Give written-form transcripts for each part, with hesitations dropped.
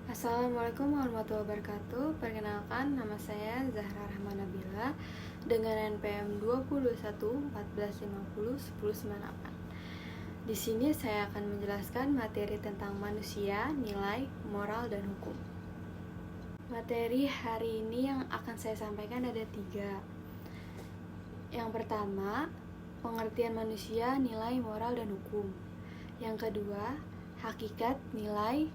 Assalamualaikum warahmatullahi wabarakatuh. Perkenalkan, nama saya Zahra Rahman Nabila dengan NPM 2114501098. Di sini saya akan menjelaskan materi tentang manusia, nilai, moral, dan hukum. Materi hari ini yang akan saya sampaikan ada 3. Yang pertama, pengertian manusia, nilai, moral, dan hukum. Yang kedua, hakikat, nilai,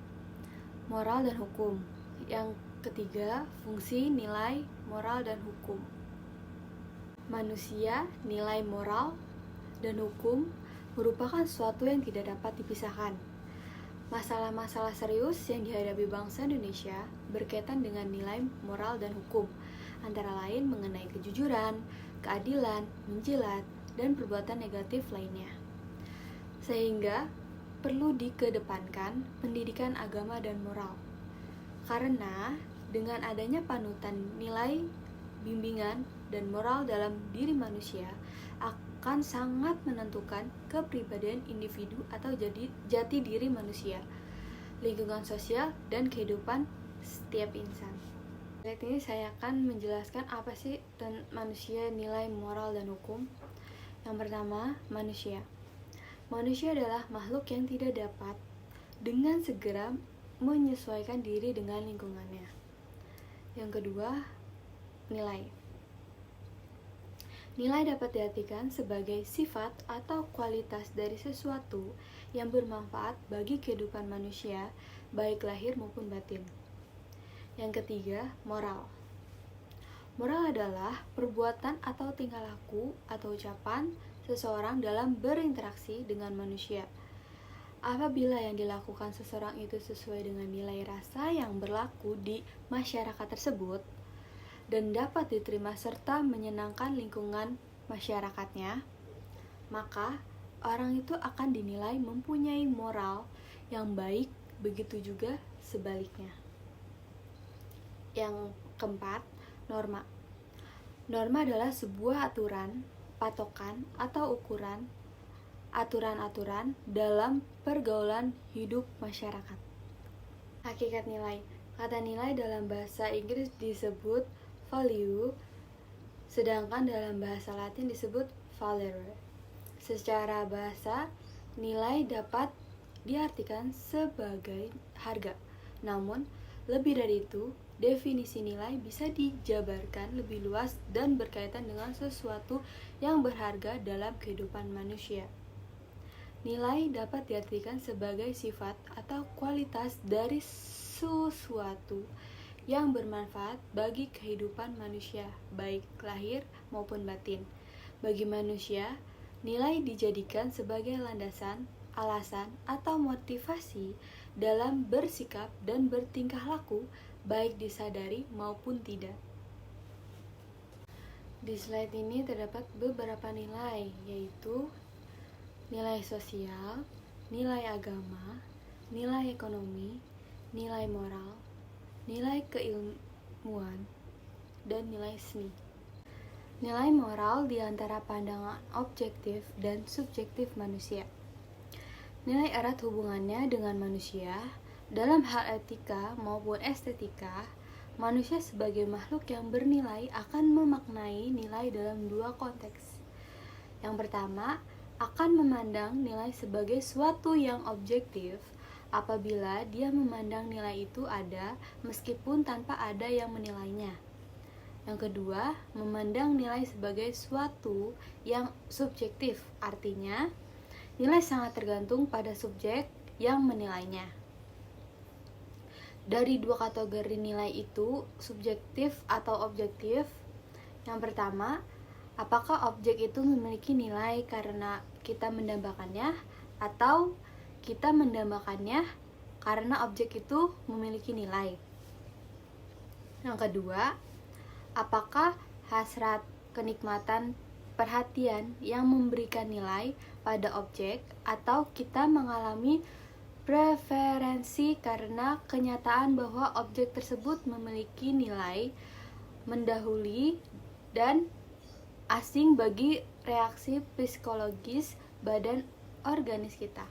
moral, dan hukum. Yang ketiga, fungsi, nilai, moral, dan hukum. Manusia, nilai, moral, dan hukum merupakan sesuatu yang tidak dapat dipisahkan. Masalah-masalah serius yang dihadapi bangsa Indonesia berkaitan dengan nilai, moral, dan hukum, antara lain mengenai kejujuran, keadilan, menjilat, dan perbuatan negatif lainnya. Sehingga perlu dikedepankan pendidikan agama dan moral. Karena dengan adanya panutan nilai, bimbingan, dan moral dalam diri manusia akan sangat menentukan kepribadian individu atau jati diri manusia, lingkungan sosial, dan kehidupan setiap insan. Saat ini saya akan menjelaskan apa sih manusia, nilai, moral, dan hukum. Yang pertama, manusia. Manusia adalah makhluk yang tidak dapat dengan segera menyesuaikan diri dengan lingkungannya. Yang kedua, nilai. Nilai dapat diartikan sebagai sifat atau kualitas dari sesuatu yang bermanfaat bagi kehidupan manusia, baik lahir maupun batin. Yang ketiga, moral. Moral adalah perbuatan atau tingkah laku atau ucapan seseorang dalam berinteraksi dengan manusia. Apabila yang dilakukan seseorang itu sesuai dengan nilai rasa yang berlaku di masyarakat tersebut dan dapat diterima serta menyenangkan lingkungan masyarakatnya, maka orang itu akan dinilai mempunyai moral yang baik, begitu juga sebaliknya. Yang keempat, norma. Norma adalah sebuah aturan, patokan, atau ukuran aturan-aturan dalam pergaulan hidup masyarakat. Hakikat nilai. Kata nilai dalam bahasa Inggris disebut value, sedangkan dalam bahasa Latin disebut valere. Secara bahasa, nilai dapat diartikan sebagai harga. Namun, lebih dari itu, definisi nilai bisa dijabarkan lebih luas dan berkaitan dengan sesuatu yang berharga dalam kehidupan manusia. Nilai dapat diartikan sebagai sifat atau kualitas dari sesuatu yang bermanfaat bagi kehidupan manusia, baik lahir maupun batin. Bagi manusia, nilai dijadikan sebagai landasan, alasan, atau motivasi dalam bersikap dan bertingkah laku, baik disadari maupun tidak. Di slide ini terdapat beberapa nilai, yaitu nilai sosial, nilai agama, nilai ekonomi, nilai moral, nilai keilmuan, dan nilai seni. Nilai moral di antara pandangan objektif dan subjektif manusia. Nilai erat hubungannya dengan manusia. Dalam hal etika maupun estetika, manusia sebagai makhluk yang bernilai akan memaknai nilai dalam dua konteks. Yang pertama, akan memandang nilai sebagai suatu yang objektif apabila dia memandang nilai itu ada meskipun tanpa ada yang menilainya. Yang kedua, memandang nilai sebagai suatu yang subjektif, artinya nilai sangat tergantung pada subjek yang menilainya. Dari dua kategori nilai itu, subjektif atau objektif. Yang pertama, apakah objek itu memiliki nilai karena kita mendambakannya atau kita mendambakannya karena objek itu memiliki nilai? Yang kedua, apakah hasrat, kenikmatan, perhatian yang memberikan nilai pada objek atau kita mengalami preferensi karena kenyataan bahwa objek tersebut memiliki nilai mendahului dan asing bagi reaksi psikologis badan organis kita.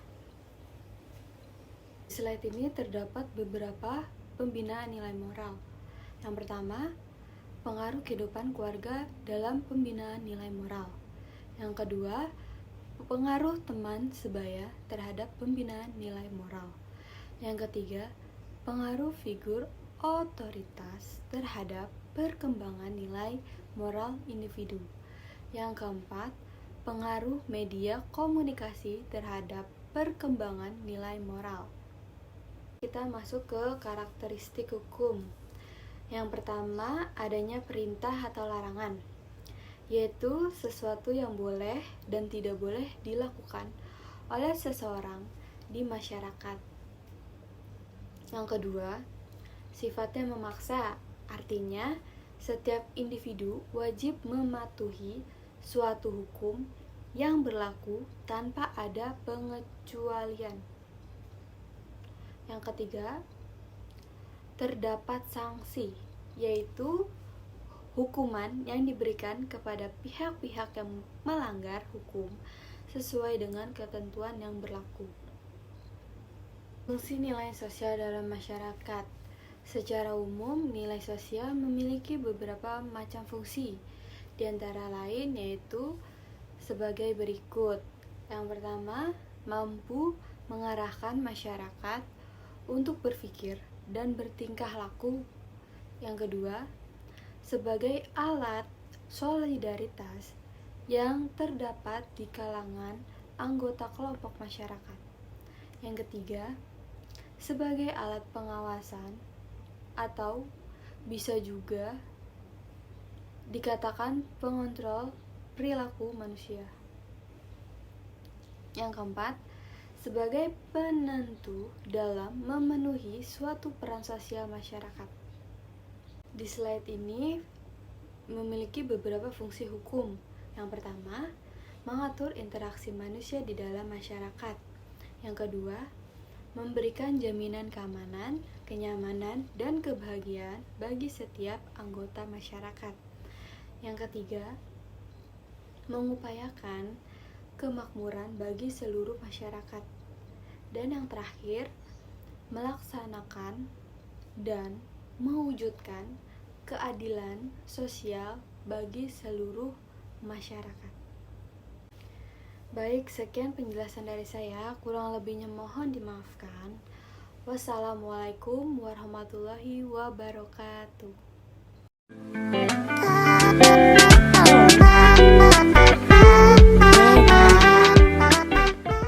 Di slide ini terdapat beberapa pembinaan nilai moral. Yang pertama, pengaruh kehidupan keluarga dalam pembinaan nilai moral. Yang kedua, pengaruh teman sebaya terhadap pembinaan nilai moral. Yang ketiga, pengaruh figur otoritas terhadap perkembangan nilai moral individu. Yang keempat, pengaruh media komunikasi terhadap perkembangan nilai moral. Kita masuk ke karakteristik hukum. Yang pertama, adanya perintah atau larangan, yaitu sesuatu yang boleh dan tidak boleh dilakukan oleh seseorang di masyarakat. Yang kedua, sifatnya memaksa, artinya setiap individu wajib mematuhi suatu hukum yang berlaku tanpa ada pengecualian. Yang ketiga, terdapat sanksi, yaitu hukuman yang diberikan kepada pihak-pihak yang melanggar hukum sesuai dengan ketentuan yang berlaku. Fungsi nilai sosial dalam masyarakat. Secara umum, nilai sosial memiliki beberapa macam fungsi, di antara lain yaitu sebagai berikut. Yang pertama, mampu mengarahkan masyarakat untuk berpikir dan bertingkah laku. Yang kedua, sebagai alat solidaritas yang terdapat di kalangan anggota kelompok masyarakat. Yang ketiga, sebagai alat pengawasan atau bisa juga dikatakan pengontrol perilaku manusia. Yang keempat, sebagai penentu dalam memenuhi suatu peran sosial masyarakat. Di slide ini memiliki beberapa fungsi hukum. Yang pertama, mengatur interaksi manusia di dalam masyarakat. Yang kedua, memberikan jaminan keamanan, kenyamanan, dan kebahagiaan bagi setiap anggota masyarakat. Yang ketiga, mengupayakan kemakmuran bagi seluruh masyarakat. Dan yang terakhir, melaksanakan dan mewujudkan keadilan sosial bagi seluruh masyarakat. Baik, sekian penjelasan dari saya. Kurang lebihnya mohon dimaafkan. Wassalamualaikum warahmatullahi wabarakatuh.